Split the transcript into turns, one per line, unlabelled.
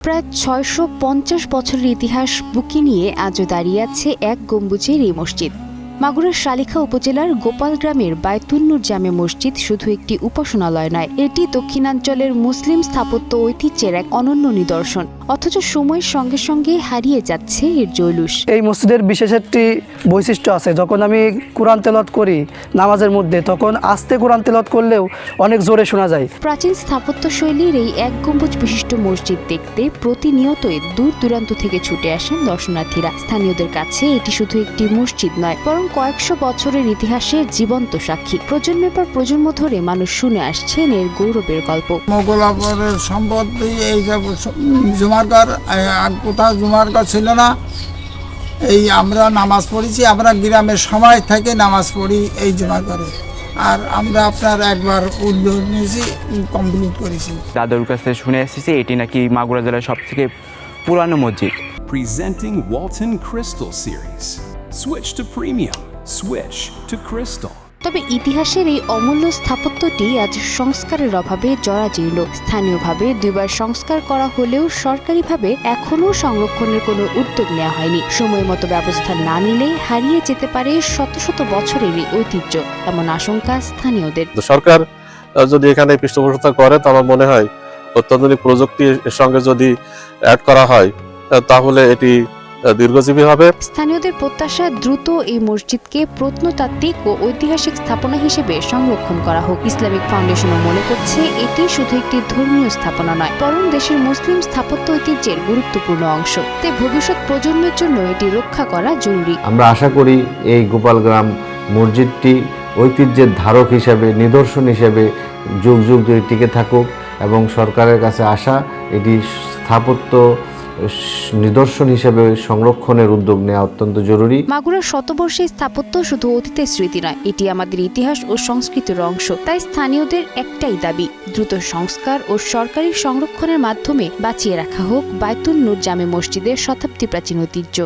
প্রায় ৬৫০ বছরের ইতিহাস বুকে নিয়ে আজও দাঁড়িয়ে আছে এক গম্বুজের এই মসজিদ। মাগুরার শালিখা উপজেলার গোপালগ্রামের বায়তুন্নুর জামে মসজিদ শুধু একটি উপাসনালয় নয়, এটি দক্ষিণাঞ্চলের মুসলিম স্থাপত্য ঐতিহ্যের এক অনন্য নিদর্শন। অথচ সময়ের সঙ্গে সঙ্গে হারিয়ে যাচ্ছে এর জৌলুস।
এই মসজিদের বিশেষ একটি বৈশিষ্ট্য আছে। যখন আমি কোরআন তেলাওয়াত করি নামাজের মধ্যে, তখন আস্তে কোরআন তেলাওয়াত করলেও অনেক জোরে শোনা যায়।
প্রাচীন স্থাপত্য শৈলীর এই এক গম্বুজ বিশিষ্ট মসজিদ দেখতে প্রতিনিয়তই দূর দূরান্ত থেকে ছুটে আসেন দর্শনার্থীরা। স্থানীয়দের কাছে এটি শুধু একটি মসজিদ নয়, বরং কয়েকশো বছরের ইতিহাসের জীবন্ত সাক্ষী। প্রজন্মের পর প্রজন্ম ধরে মানুষ শুনে আসছেন এর গৌরবের গল্প।
মোগল আমলের সম্পত্তি এই যে জুমারঘর, কোথাও জুমারঘর ছিল না। এই আমরা নামাজ পড়েছি, আমরা গ্রামের সময় থেকে নামাজ পড়ি এই জুমারঘরে। আর আমরা আপনার একবার উদ্যোগ নিয়েছি, কমপ্লিট করেছি।
দাদুর কাছে শুনে এসেছি এটি নাকি মাগুরা জেলার সবথেকে পুরানো মসজিদ।
Presenting Walton Crystal Series. Switch to premium. Switch to Crystal.
তবে ইতিহাসের এই অমূল্য স্থাপত্যটি আজ সংস্কারের অভাবে জরাজীর্ণ। স্থানীয়ভাবে দুইবার সংস্কার করা হলেও সরকারিভাবে এখনও সংরক্ষণের কোনো উদ্যোগ নেওয়া হয়নি। সময় মতো ব্যবস্থা না নিলে হারিয়ে যেতে পারে শত শত বছরের এই ঐতিহ্য, এমন আশঙ্কা স্থানীয়দের।
সরকার যদি এখানে পৃষ্ঠপোষকতা করে, তো আমার মনে হয় অত্যাধুনিক প্রযুক্তির সঙ্গে যদি অ্যাড করা হয় তাহলে এটি দীর্ঘজীবী হবে।
স্থানীয়দের প্রত্যাশা দ্রুত এই মসজিদকে প্রত্নতাত্ত্বিক ও ঐতিহাসিক স্থাপনা হিসেবে সংরক্ষণ করা হোক। ইসলামিক ফাউন্ডেশনও মনে করছে এটি শুধু একটি ধর্মীয় স্থাপনা নয়, বরং দেশের মুসলিম স্থাপত্য ঐতিহ্যের গুরুত্বপূর্ণ অংশ। তাই ভবিষ্যৎ প্রজন্মের জন্য এটি রক্ষা করা জরুরি।
আমরা আশা করি এই গোপালগ্রাম মসজিদটি ঐতিহ্যের ধারক হিসেবে, নিদর্শন হিসেবে যুগ যুগ ধরে টিকে থাকুক, এবং সরকারের কাছে আশা এটি স্থাপত্য নিদর্শন হিসেবে সংরক্ষণের উদ্যোগ নেওয়া অত্যন্ত জরুরি।
মাগুরার শতবর্ষী স্থাপত্য শুধু অতীতের স্মৃতি নয়, এটি আমাদের ইতিহাস ও সংস্কৃতির অংশ। তাই স্থানীয়দের একটাই দাবি, দ্রুত সংস্কার ও সরকারি সংরক্ষণের মাধ্যমে বাঁচিয়ে রাখা হোক বায়তুন্নুর জামে মসজিদের শতাব্দী প্রাচীন ঐতিহ্য।